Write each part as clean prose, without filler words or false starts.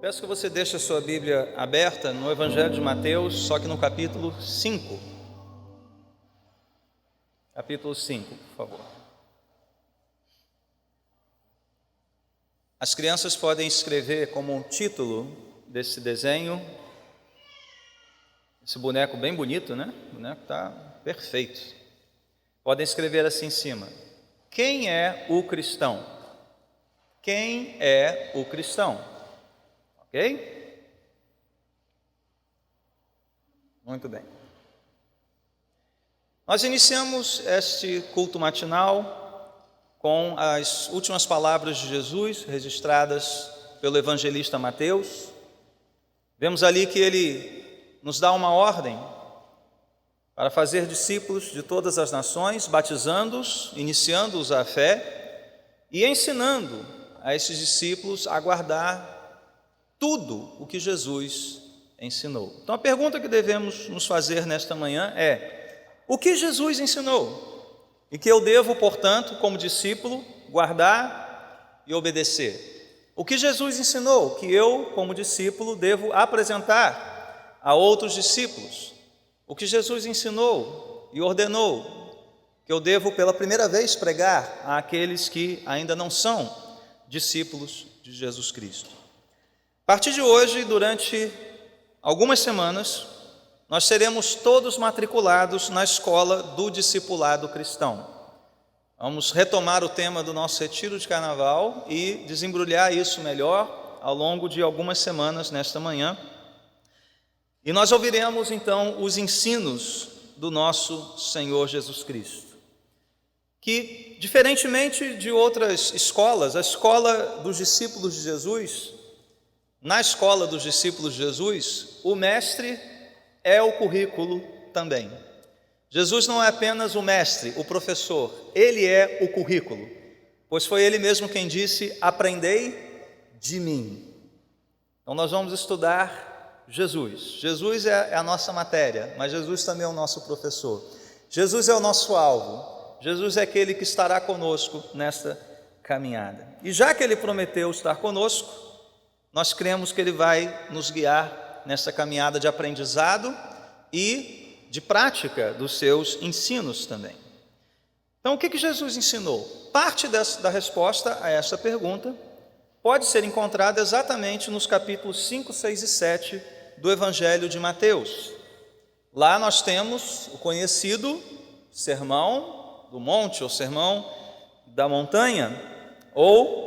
Peço que você deixe a sua Bíblia aberta no Evangelho de Mateus, só que no capítulo 5. Capítulo 5, por favor. As crianças podem escrever como título desse desenho, esse boneco bem bonito, né? O boneco está perfeito. Podem escrever assim em cima: quem é o cristão? Quem é o cristão? Ok? Muito bem. Nós iniciamos este culto matinal com as últimas palavras de Jesus registradas pelo evangelista Mateus. Vemos ali que ele nos dá uma ordem para fazer discípulos de todas as nações, batizando-os, iniciando-os à fé e ensinando a esses discípulos a guardar tudo o que Jesus ensinou. Então a pergunta que devemos nos fazer nesta manhã é: o que Jesus ensinou? E que eu devo, portanto, como discípulo, guardar e obedecer? O que Jesus ensinou que eu, como discípulo, devo apresentar a outros discípulos? O que Jesus ensinou e ordenou que eu devo pela primeira vez pregar àqueles que ainda não são discípulos de Jesus Cristo? A partir de hoje, durante algumas semanas, nós seremos todos matriculados na escola do discipulado cristão. Vamos retomar o tema do nosso retiro de carnaval e desembrulhar isso melhor ao longo de algumas semanas nesta manhã. E nós ouviremos então os ensinos do nosso Senhor Jesus Cristo, que, diferentemente de outras escolas, a escola dos discípulos de Jesus, na escola dos discípulos de Jesus, o mestre é o currículo também. Jesus não é apenas o mestre, o professor, ele é o currículo, pois foi ele mesmo quem disse: aprendei de mim. Então nós vamos estudar Jesus. Jesus é a nossa matéria, mas Jesus também é o nosso professor. Jesus é o nosso alvo. Jesus é aquele que estará conosco nesta caminhada. E já que ele prometeu estar conosco, nós cremos que ele vai nos guiar nessa caminhada de aprendizado e de prática dos seus ensinos também. Então, o que Jesus ensinou? Parte da resposta a essa pergunta pode ser encontrada exatamente nos capítulos 5, 6 e 7 do Evangelho de Mateus. Lá nós temos o conhecido Sermão do Monte, ou Sermão da Montanha, ou,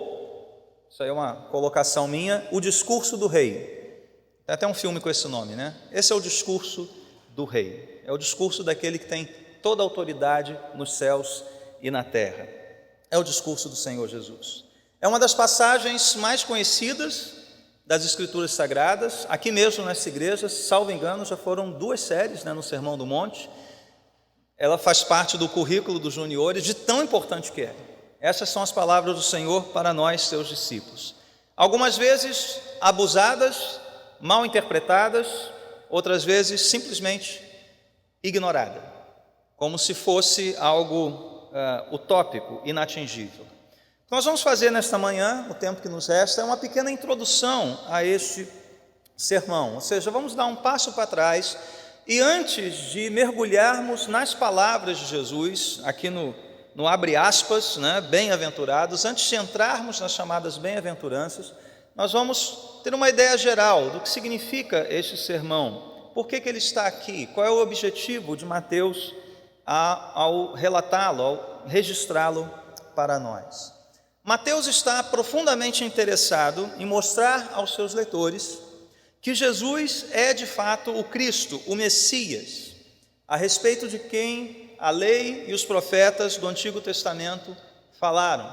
isso aí é uma colocação minha, o discurso do rei. Tem até um filme com esse nome, né? Esse é o discurso do rei. É o discurso daquele que tem toda a autoridade nos céus e na terra. É o discurso do Senhor Jesus. É uma das passagens mais conhecidas das Escrituras Sagradas. Aqui mesmo nessa igreja, salvo engano, já foram 2 séries, no Sermão do Monte. Ela faz parte do currículo dos juniores, de tão importante que é. Essas são as palavras do Senhor para nós, seus discípulos. Algumas vezes abusadas, mal interpretadas, outras vezes simplesmente ignorada, como se fosse algo utópico, inatingível. Nós vamos fazer nesta manhã, o tempo que nos resta, uma pequena introdução a este sermão, ou seja, vamos dar um passo para trás e antes de mergulharmos nas palavras de Jesus, aqui no abre aspas, bem-aventurados, antes de entrarmos nas chamadas bem-aventuranças, nós vamos ter uma ideia geral do que significa este sermão, por que ele está aqui, qual é o objetivo de Mateus ao relatá-lo, ao registrá-lo para nós. Mateus está profundamente interessado em mostrar aos seus leitores que Jesus é de fato o Cristo, o Messias, a respeito de quem a lei e os profetas do Antigo Testamento falaram.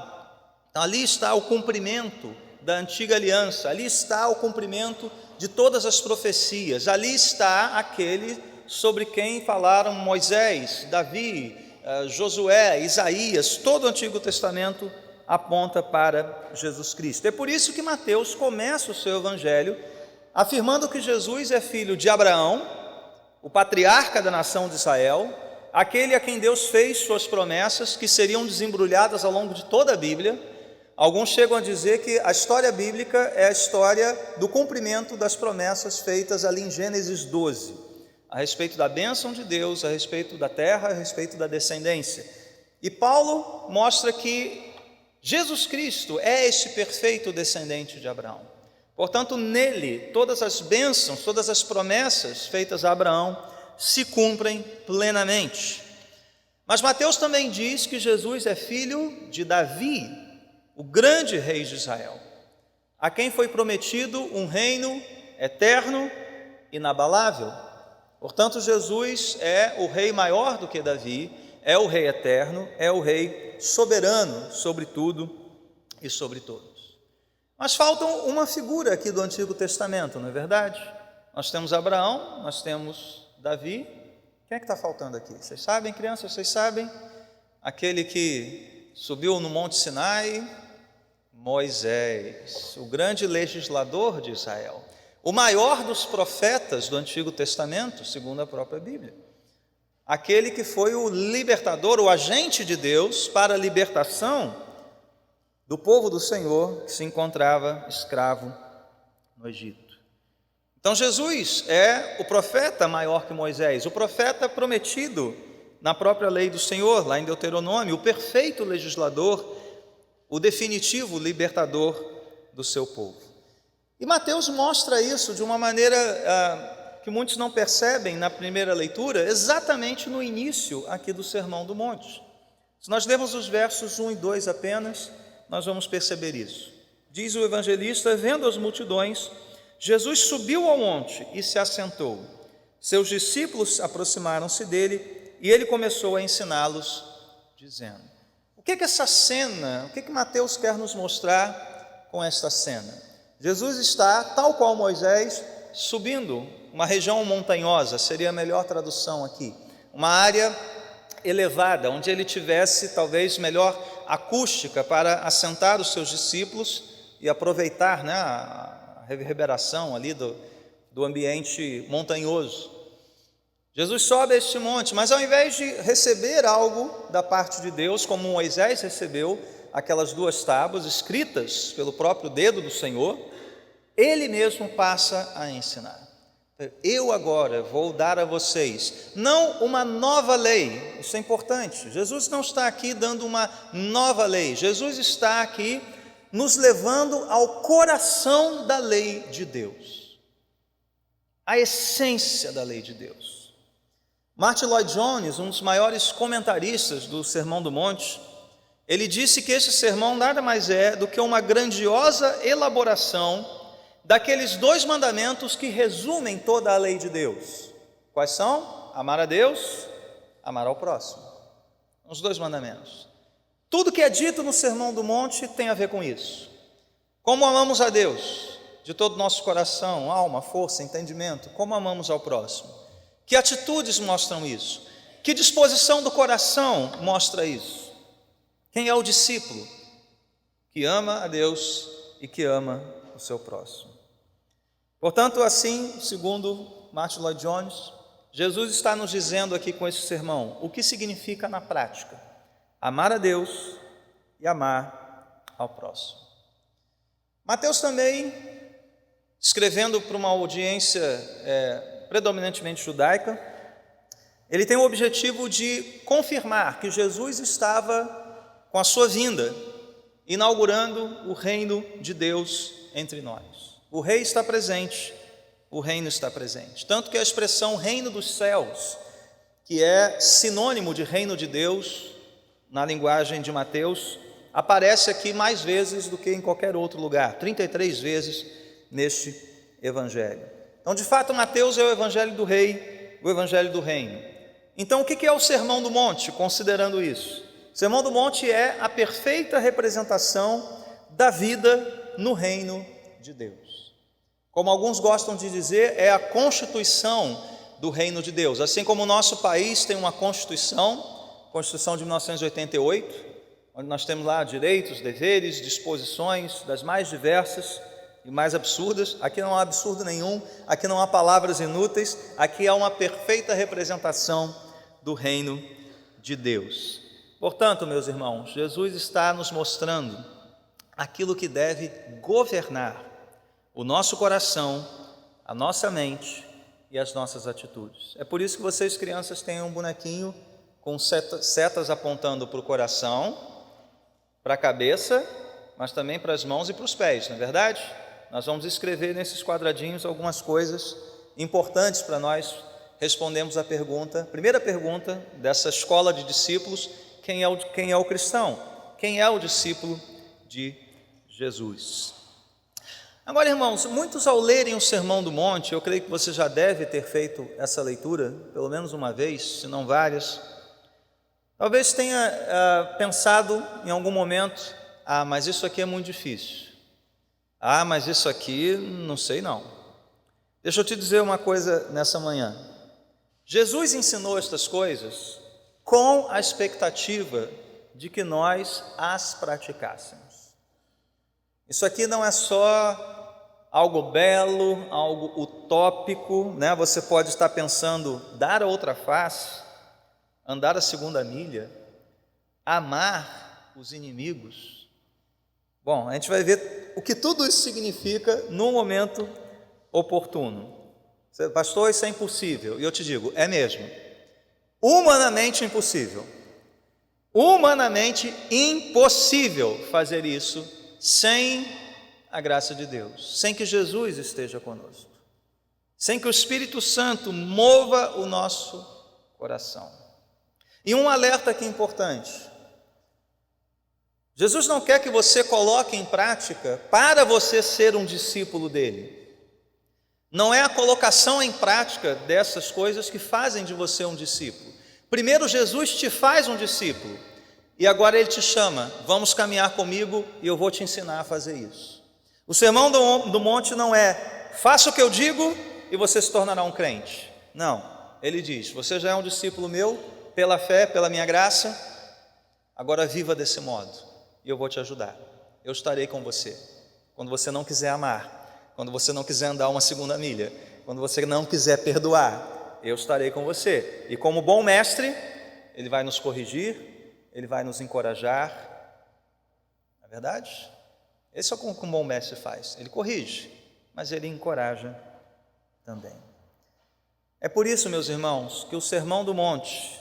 Então, ali está o cumprimento da antiga aliança, ali está o cumprimento de todas as profecias, ali está aquele sobre quem falaram Moisés, Davi, Josué, Isaías, todo o Antigo Testamento aponta para Jesus Cristo. É por isso que Mateus começa o seu evangelho afirmando que Jesus é filho de Abraão, o patriarca da nação de Israel, aquele a quem Deus fez suas promessas, que seriam desembrulhadas ao longo de toda a Bíblia, Alguns chegam a dizer que a história bíblica é a história do cumprimento das promessas feitas ali em Gênesis 12, a respeito da bênção de Deus, a respeito da terra, a respeito da descendência. E Paulo mostra que Jesus Cristo é este perfeito descendente de Abraão. Portanto, nele, todas as bênçãos, todas as promessas feitas a Abraão se cumprem plenamente. Mas Mateus também diz que Jesus é filho de Davi, o grande rei de Israel, a quem foi prometido um reino eterno, inabalável. Portanto, Jesus é o rei maior do que Davi, é o rei eterno, é o rei soberano sobre tudo e sobre todos. Mas falta uma figura aqui do Antigo Testamento, não é verdade? Nós temos Abraão, nós temos Davi. Quem é que está faltando aqui? Vocês sabem, crianças, vocês sabem? Aquele que subiu no Monte Sinai, Moisés, o grande legislador de Israel, o maior dos profetas do Antigo Testamento, segundo a própria Bíblia. Aquele que foi o libertador, o agente de Deus para a libertação do povo do Senhor que se encontrava escravo no Egito. Então Jesus é o profeta maior que Moisés, o profeta prometido na própria lei do Senhor, lá em Deuteronômio, o perfeito legislador, o definitivo libertador do seu povo. E Mateus mostra isso de uma maneira que muitos não percebem na primeira leitura, exatamente no início aqui do Sermão do Monte. Se nós lermos os versos 1 e 2 apenas, nós vamos perceber isso. Diz o evangelista: vendo as multidões, Jesus subiu ao monte e se assentou. Seus discípulos aproximaram-se dele e ele começou a ensiná-los, dizendo. O que é essa cena, o que Mateus quer nos mostrar com esta cena? Jesus está, tal qual Moisés, subindo uma região montanhosa, seria a melhor tradução aqui, uma área elevada, onde ele tivesse talvez melhor acústica para assentar os seus discípulos e aproveitar, né, a reverberação ali do ambiente montanhoso. Jesus sobe a este monte, mas ao invés de receber algo da parte de Deus, como Moisés recebeu aquelas 2 tábuas escritas pelo próprio dedo do Senhor, ele mesmo passa a ensinar. Eu agora vou dar a vocês, não uma nova lei, isso é importante. Jesus não está aqui dando uma nova lei, Jesus está aqui nos levando ao coração da lei de Deus, a essência da lei de Deus. Martin Lloyd-Jones, um dos maiores comentaristas do Sermão do Monte, ele disse que esse sermão nada mais é do que uma grandiosa elaboração daqueles 2 mandamentos que resumem toda a lei de Deus. Quais são? Amar a Deus, amar ao próximo. Os 2 mandamentos. Tudo que é dito no Sermão do Monte tem a ver com isso. Como amamos a Deus, de todo o nosso coração, alma, força, entendimento, como amamos ao próximo. Que atitudes mostram isso? Que disposição do coração mostra isso? Quem é o discípulo que ama a Deus e que ama o seu próximo? Portanto, assim, segundo Martin Lloyd-Jones, Jesus está nos dizendo aqui com esse sermão o que significa na prática amar a Deus e amar ao próximo. Mateus também, escrevendo para uma audiência predominantemente judaica, ele tem o objetivo de confirmar que Jesus estava com a sua vinda, inaugurando o reino de Deus entre nós. O rei está presente, o reino está presente. Tanto que a expressão reino dos céus, que é sinônimo de reino de Deus, na linguagem de Mateus, aparece aqui mais vezes do que em qualquer outro lugar, 33 vezes neste evangelho. Então, de fato, Mateus é o evangelho do rei, o evangelho do reino. Então, o que é o Sermão do Monte, considerando isso? O Sermão do Monte é a perfeita representação da vida no reino de Deus. Como alguns gostam de dizer, é a constituição do reino de Deus. Assim como o nosso país tem uma Constituição de 1988, onde nós temos lá direitos, deveres, disposições das mais diversas e mais absurdas. Aqui não há absurdo nenhum, aqui não há palavras inúteis, aqui há uma perfeita representação do reino de Deus. Portanto, meus irmãos, Jesus está nos mostrando aquilo que deve governar o nosso coração, a nossa mente e as nossas atitudes. É por isso que vocês, crianças, têm um bonequinho com setas apontando para o coração, para a cabeça, mas também para as mãos e para os pés, não é verdade? Nós vamos escrever nesses quadradinhos algumas coisas importantes para nós respondermos a pergunta, primeira pergunta dessa escola de discípulos: quem é o cristão? Quem é o discípulo de Jesus? Agora, irmãos, muitos ao lerem o Sermão do Monte, eu creio que você já deve ter feito essa leitura, pelo menos uma vez, se não várias, talvez tenha pensado em algum momento: mas isso aqui é muito difícil. Mas isso aqui, não sei não. Deixa eu te dizer uma coisa nessa manhã. Jesus ensinou estas coisas com a expectativa de que nós as praticássemos. Isso aqui não é só algo belo, algo utópico, né? Você pode estar pensando, dar a outra face, andar a segunda milha, amar os inimigos. Bom, a gente vai ver o que tudo isso significa no momento oportuno. Pastor, isso é impossível. E eu te digo, é mesmo. Humanamente impossível. Humanamente impossível fazer isso sem a graça de Deus, sem que Jesus esteja conosco, sem que o Espírito Santo mova o nosso coração. E um alerta aqui importante: Jesus não quer que você coloque em prática para você ser um discípulo dele. Não é a colocação em prática dessas coisas que fazem de você um discípulo. Primeiro, Jesus te faz um discípulo, e agora Ele te chama: vamos caminhar comigo e eu vou te ensinar a fazer isso. O Sermão do Monte não é: faça o que eu digo e você se tornará um crente. Não, Ele diz: você já é um discípulo meu, pela fé, pela minha graça, agora viva desse modo, e eu vou te ajudar. Eu estarei com você. Quando você não quiser amar, quando você não quiser andar uma segunda milha, quando você não quiser perdoar, eu estarei com você. E como bom mestre, Ele vai nos corrigir, Ele vai nos encorajar. Não é verdade? Esse é o que um bom mestre faz. Ele corrige, mas Ele encoraja também. É por isso, meus irmãos, que o Sermão do Monte,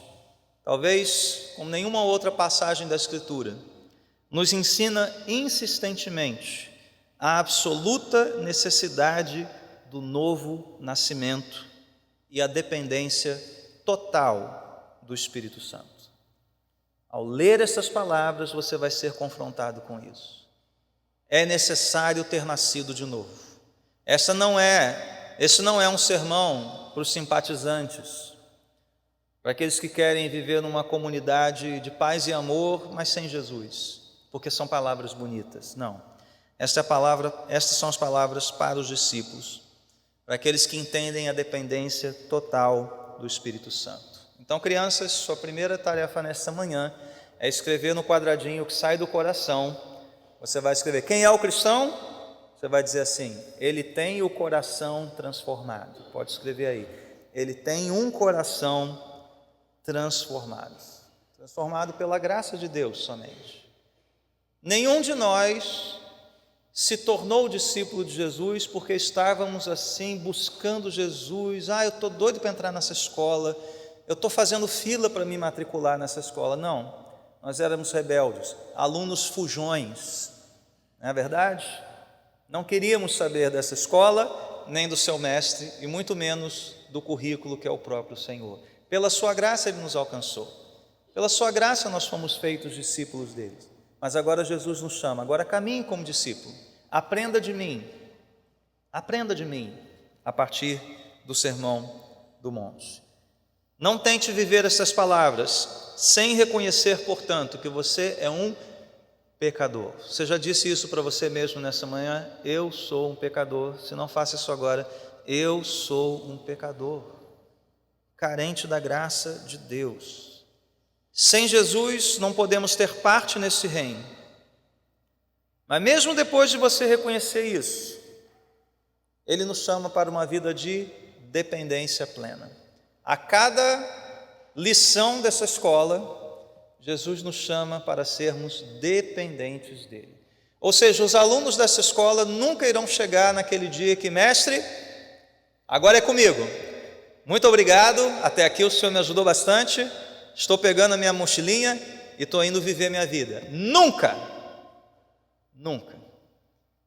talvez como nenhuma outra passagem da Escritura, nos ensina insistentemente a absoluta necessidade do novo nascimento e a dependência total do Espírito Santo. Ao ler essas palavras, você vai ser confrontado com isso. É necessário ter nascido de novo. Esse não é um sermão para os simpatizantes, para aqueles que querem viver numa comunidade de paz e amor, mas sem Jesus, porque são palavras bonitas. Não. Estas são as palavras para os discípulos, para aqueles que entendem a dependência total do Espírito Santo. Então, crianças, sua primeira tarefa nesta manhã é escrever no quadradinho que sai do coração. Você vai escrever: quem é o cristão? Você vai dizer assim: ele tem o coração transformado. Pode escrever aí: ele tem um coração transformado pela graça de Deus somente. Nenhum de nós se tornou discípulo de Jesus porque estávamos assim buscando Jesus. Eu estou doido para entrar nessa escola, eu estou fazendo fila para me matricular nessa escola. Não, nós éramos rebeldes, alunos fujões, não é verdade? Não queríamos saber dessa escola, nem do seu mestre, e muito menos do currículo que é o próprio Senhor. Pela sua graça Ele nos alcançou, pela sua graça nós fomos feitos discípulos dele. Mas agora Jesus nos chama: agora caminhe como discípulo, aprenda de mim a partir do Sermão do Monte. Não tente viver essas palavras sem reconhecer, portanto, que você é um pecador. Você já disse isso para você mesmo nessa manhã? Eu sou um pecador. Se não faça isso agora, eu sou um pecador, carente da graça de Deus. Sem Jesus não podemos ter parte nesse reino. Mas mesmo depois de você reconhecer isso, Ele nos chama para uma vida de dependência plena. A cada lição dessa escola, Jesus nos chama para sermos dependentes dEle. Ou seja, os alunos dessa escola nunca irão chegar naquele dia que, mestre, agora é comigo. Muito obrigado, até aqui o senhor me ajudou bastante, estou pegando a minha mochilinha e estou indo viver minha vida. Nunca, nunca.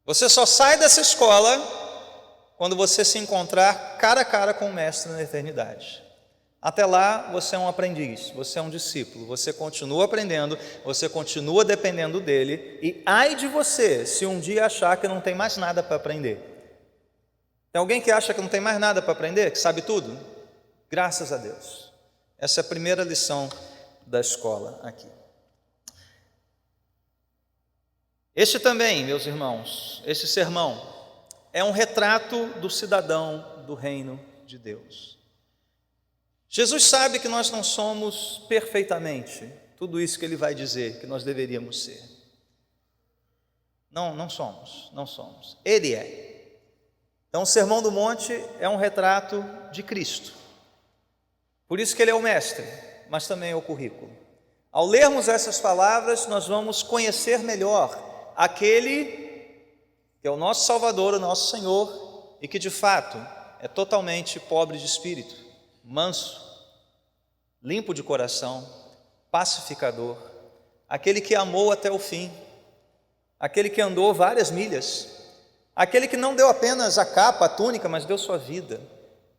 Você só sai dessa escola quando você se encontrar cara a cara com o mestre na eternidade. Até lá, você é um aprendiz, você é um discípulo, você continua aprendendo, você continua dependendo dele, e ai de você se um dia achar que não tem mais nada para aprender. Tem alguém que acha que não tem mais nada para aprender, que sabe tudo? Graças a Deus. Essa é a primeira lição da escola aqui. Este também, meus irmãos, este sermão é um retrato do cidadão do reino de Deus. Jesus sabe que nós não somos perfeitamente tudo isso que ele vai dizer que nós deveríamos ser. Não somos. Ele é. Então, o Sermão do Monte é um retrato de Cristo. Por isso que ele é o mestre, mas também é o currículo. Ao lermos essas palavras, nós vamos conhecer melhor aquele que é o nosso Salvador, o nosso Senhor, e que de fato é totalmente pobre de espírito, manso, limpo de coração, pacificador, aquele que amou até o fim, aquele que andou várias milhas, aquele que não deu apenas a capa, a túnica, mas deu sua vida.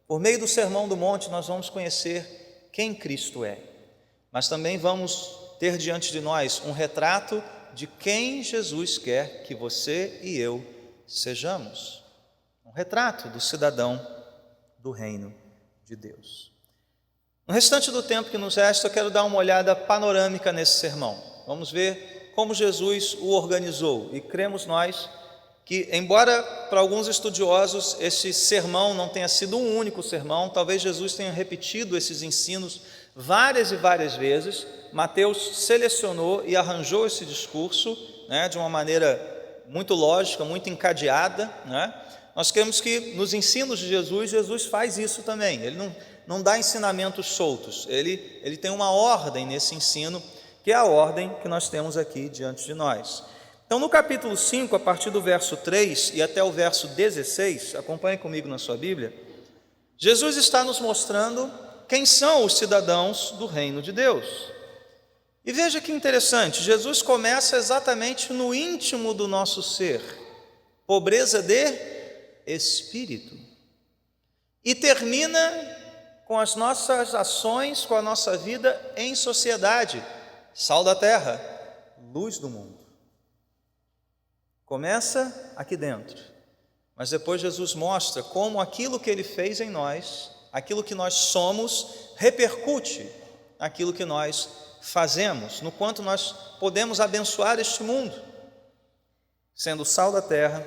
Por meio do Sermão do Monte nós vamos conhecer quem Cristo é, mas também vamos ter diante de nós um retrato de quem Jesus quer que você e eu sejamos. Um retrato do cidadão do reino de Deus. No restante do tempo que nos resta, eu quero dar uma olhada panorâmica nesse sermão. Vamos ver como Jesus o organizou, e cremos nós que, embora para alguns estudiosos esse sermão não tenha sido um único sermão, talvez Jesus tenha repetido esses ensinos várias e várias vezes, Mateus selecionou e arranjou esse discurso, de uma maneira muito lógica, muito encadeada, Nós queremos que nos ensinos de Jesus, Jesus faz isso também. Ele não dá ensinamentos soltos, ele tem uma ordem nesse ensino, que é a ordem que nós temos aqui diante de nós. Então, no capítulo 5, a partir do verso 3 e até o verso 16, acompanhe comigo na sua Bíblia, Jesus está nos mostrando quem são os cidadãos do reino de Deus. E veja que interessante, Jesus começa exatamente no íntimo do nosso ser, pobreza de espírito, e termina com as nossas ações, com a nossa vida em sociedade, sal da terra, luz do mundo. Começa aqui dentro, mas depois Jesus mostra como aquilo que ele fez em nós, aquilo que nós somos, repercute aquilo que nós fazemos, no quanto nós podemos abençoar este mundo, sendo sal da terra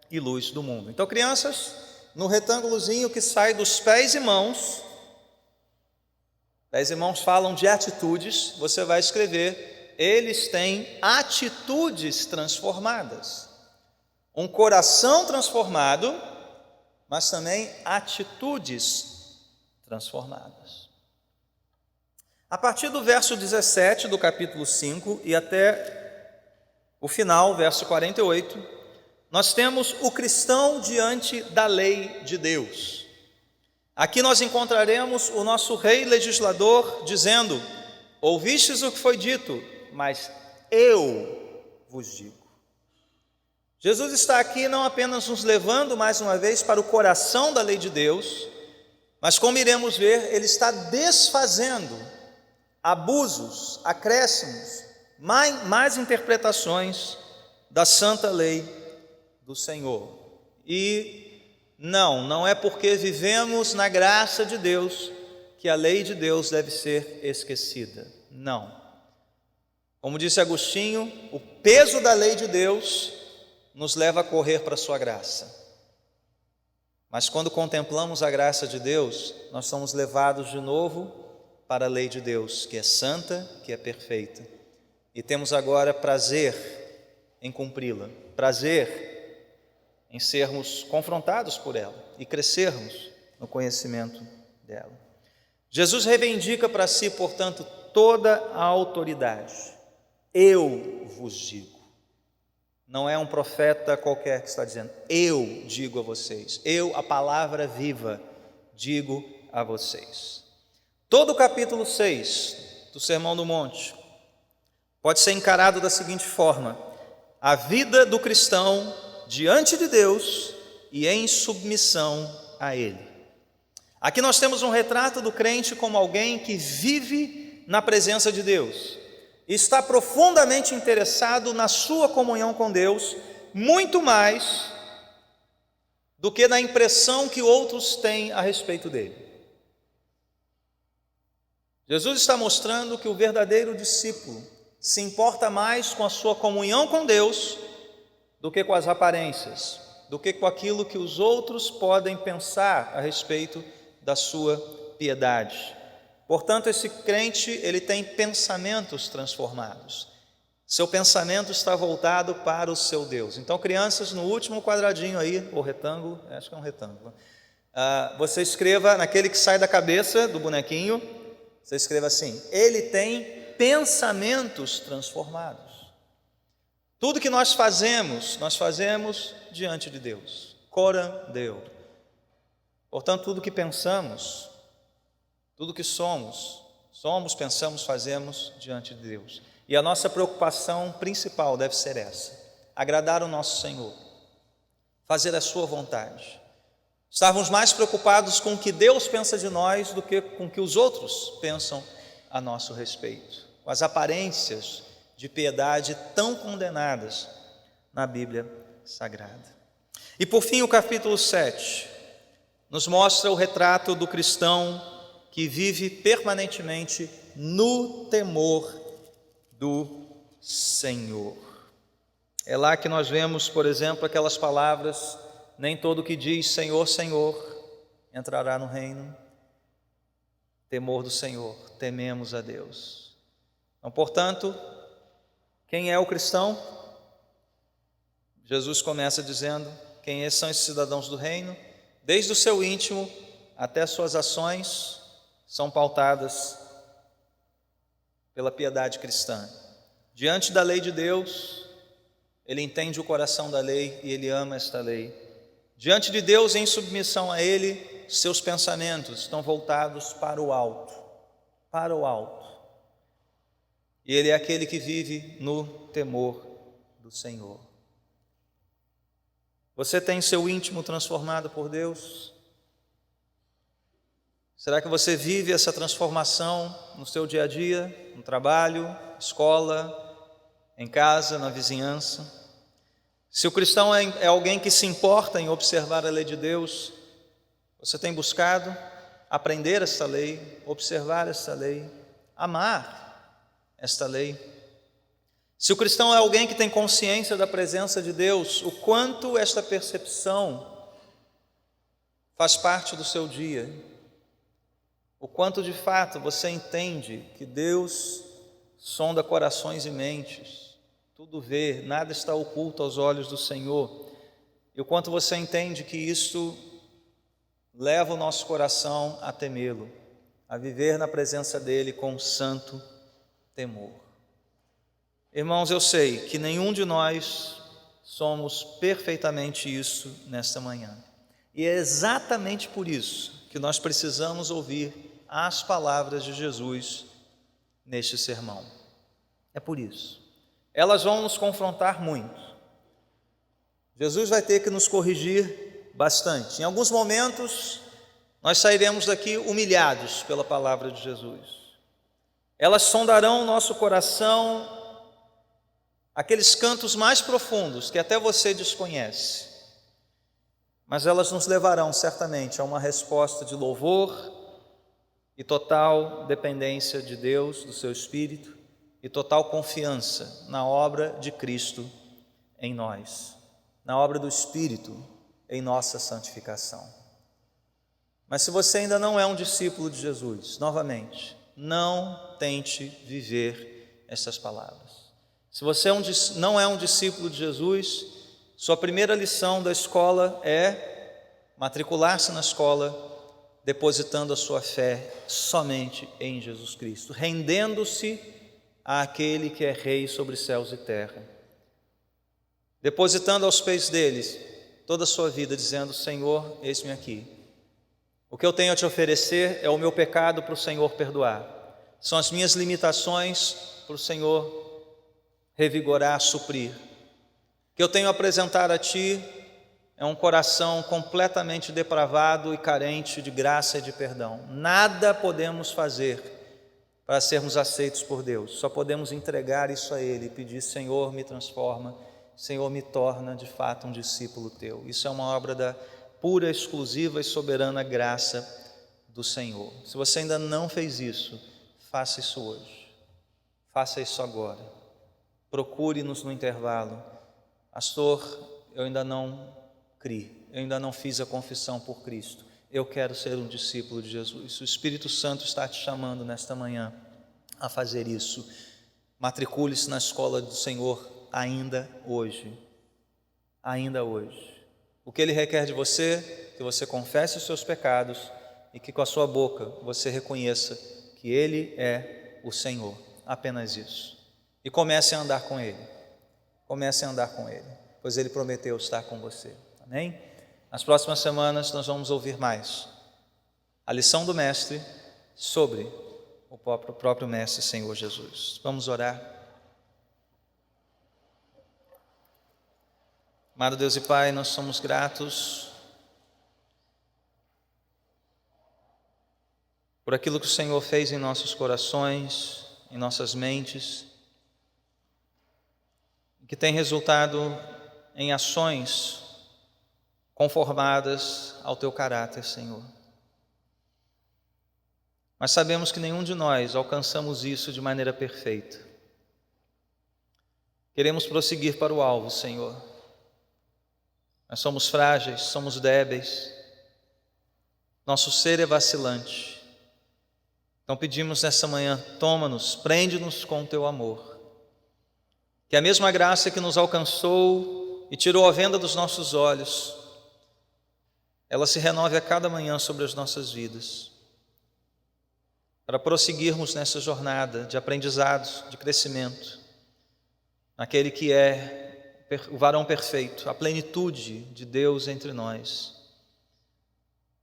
e luz do mundo. Então, crianças, no retângulozinho que sai dos pés e mãos falam de atitudes, você vai escrever: eles têm atitudes transformadas, um coração transformado, mas também atitudes transformadas. A partir do verso 17 do capítulo 5 e até o final, verso 48, nós temos o cristão diante da lei de Deus. Aqui nós encontraremos o nosso rei legislador dizendo: ouvistes o que foi dito, mas eu vos digo. Jesus está aqui não apenas nos levando mais uma vez para o coração da lei de Deus, mas, como iremos ver, ele está desfazendo abusos, acréscimos, mais interpretações da santa lei do Senhor. E não é porque vivemos na graça de Deus que a lei de Deus deve ser esquecida. Não. Como disse Agostinho, o peso da lei de Deus nos leva a correr para a sua graça. Mas quando contemplamos a graça de Deus, nós somos levados de novo para a lei de Deus, que é santa, que é perfeita. E temos agora prazer em cumpri-la, prazer em sermos confrontados por ela e crescermos no conhecimento dela. Jesus reivindica para si, portanto, toda a autoridade. Eu vos digo. Não é um profeta qualquer que está dizendo. Eu digo a vocês. Eu, a palavra viva, digo a vocês. Todo o capítulo 6 do Sermão do Monte pode ser encarado da seguinte forma: a vida do cristão diante de Deus e em submissão a Ele. Aqui nós temos um retrato do crente como alguém que vive na presença de Deus, e está profundamente interessado na sua comunhão com Deus, muito mais do que na impressão que outros têm a respeito dele. Jesus está mostrando que o verdadeiro discípulo se importa mais com a sua comunhão com Deus do que com as aparências, do que com aquilo que os outros podem pensar a respeito da sua piedade. Portanto, esse crente, ele tem pensamentos transformados. Seu pensamento está voltado para o seu Deus. Então, crianças, no último quadradinho aí, ou retângulo, acho que é um retângulo, você escreva naquele que sai da cabeça do bonequinho, você escreva assim: ele tem pensamentos transformados. Tudo que nós fazemos diante de Deus. Coram Deus. Portanto, tudo que pensamos, tudo que somos, pensamos, fazemos diante de Deus. E a nossa preocupação principal deve ser essa: agradar o nosso Senhor, fazer a sua vontade. Estarmos mais preocupados com o que Deus pensa de nós do que com o que os outros pensam a nosso respeito, com as aparências de piedade tão condenadas na Bíblia Sagrada. E por fim, o capítulo 7 nos mostra o retrato do cristão que vive permanentemente no temor do Senhor. É lá que nós vemos, por exemplo, aquelas palavras: nem todo que diz Senhor, Senhor entrará no reino. Temor do Senhor, tememos a Deus. Então, portanto, quem é o cristão? Jesus começa dizendo: quem são esses cidadãos do reino? Desde o seu íntimo até as suas ações são pautadas pela piedade cristã. Diante da lei de Deus, ele entende o coração da lei e ele ama esta lei. Diante de Deus, em submissão a Ele, seus pensamentos estão voltados para o alto, para o alto. E ele é aquele que vive no temor do Senhor. Você tem seu íntimo transformado por Deus? Será que você vive essa transformação no seu dia a dia, no trabalho, escola, em casa, na vizinhança? Se o cristão é alguém que se importa em observar a lei de Deus, você tem buscado aprender esta lei, observar esta lei, amar esta lei? Se o cristão é alguém que tem consciência da presença de Deus, o quanto esta percepção faz parte do seu dia, o quanto de fato você entende que Deus sonda corações e mentes, tudo vê, nada está oculto aos olhos do Senhor, e o quanto você entende que isto leva o nosso coração a temê-lo, a viver na presença dEle com santo temor. Irmãos, eu sei que nenhum de nós somos perfeitamente isso nesta manhã, e é exatamente por isso que nós precisamos ouvir as palavras de Jesus neste sermão. É por isso. Elas vão nos confrontar muito. Jesus vai ter que nos corrigir bastante. Em alguns momentos, nós sairemos daqui humilhados pela palavra de Jesus. Elas sondarão o nosso coração, aqueles cantos mais profundos que até você desconhece. Mas elas nos levarão certamente a uma resposta de louvor e total dependência de Deus, do seu Espírito, e total confiança na obra de Cristo em nós, na obra do Espírito em nossa santificação. Mas se você ainda não é um discípulo de Jesus, novamente, não tente viver essas palavras. Se você não é um discípulo de Jesus, sua primeira lição da escola é matricular-se na escola, depositando a sua fé somente em Jesus Cristo, rendendo-se àquele que é Rei sobre céus e terra. depositando aos pés deles toda a sua vida, dizendo: Senhor, eis-me aqui. O que eu tenho a te oferecer é o meu pecado para o Senhor perdoar. São as minhas limitações para o Senhor revigorar, suprir. O que eu tenho a apresentar a ti é um coração completamente depravado e carente de graça e de perdão. Nada podemos fazer para sermos aceitos por Deus. Só podemos entregar isso a Ele e pedir: Senhor, me transforma, Senhor, me torna de fato um discípulo teu. Isso é uma obra da pura, exclusiva e soberana graça do Senhor. Se você ainda não fez isso, faça isso hoje. Faça isso agora. Procure-nos no intervalo. Pastor, eu ainda não criei, eu ainda não fiz a confissão por Cristo. Eu quero ser um discípulo de Jesus. O Espírito Santo está te chamando nesta manhã a fazer isso. Matricule-se na escola do Senhor ainda hoje. Ainda hoje. O que Ele requer de você? Que você confesse os seus pecados e que com a sua boca você reconheça que Ele é o Senhor. Apenas isso. E comece a andar com Ele. Comece a andar com Ele, pois Ele prometeu estar com você. Amém? Nas próximas semanas nós vamos ouvir mais a lição do Mestre sobre o próprio Mestre Senhor Jesus. Vamos orar. Amado Deus e Pai, nós somos gratos por aquilo que o Senhor fez em nossos corações, em nossas mentes, que tem resultado em ações conformadas ao Teu caráter, Senhor. Mas sabemos que nenhum de nós alcançamos isso de maneira perfeita. Queremos prosseguir para o alvo, Senhor. Nós somos frágeis, somos débeis, nosso ser é vacilante. Então pedimos nessa manhã: toma-nos, prende-nos com o Teu amor. Que a mesma graça que nos alcançou e tirou a venda dos nossos olhos, ela se renove a cada manhã sobre as nossas vidas, para prosseguirmos nessa jornada de aprendizados, de crescimento, naquele que é o varão perfeito, a plenitude de Deus entre nós,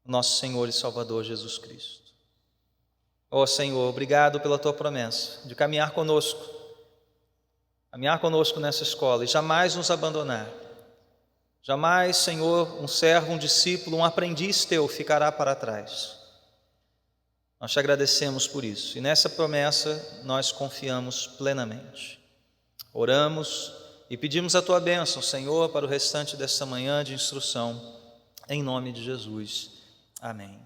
nosso Senhor e Salvador Jesus Cristo. Ó Senhor, obrigado pela Tua promessa de caminhar conosco nessa escola e jamais nos abandonar. Jamais, Senhor, um servo, um discípulo, um aprendiz Teu ficará para trás. Nós Te agradecemos por isso e nessa promessa nós confiamos plenamente. Oramos e pedimos a Tua bênção, Senhor, para o restante desta manhã de instrução, em nome de Jesus. Amém.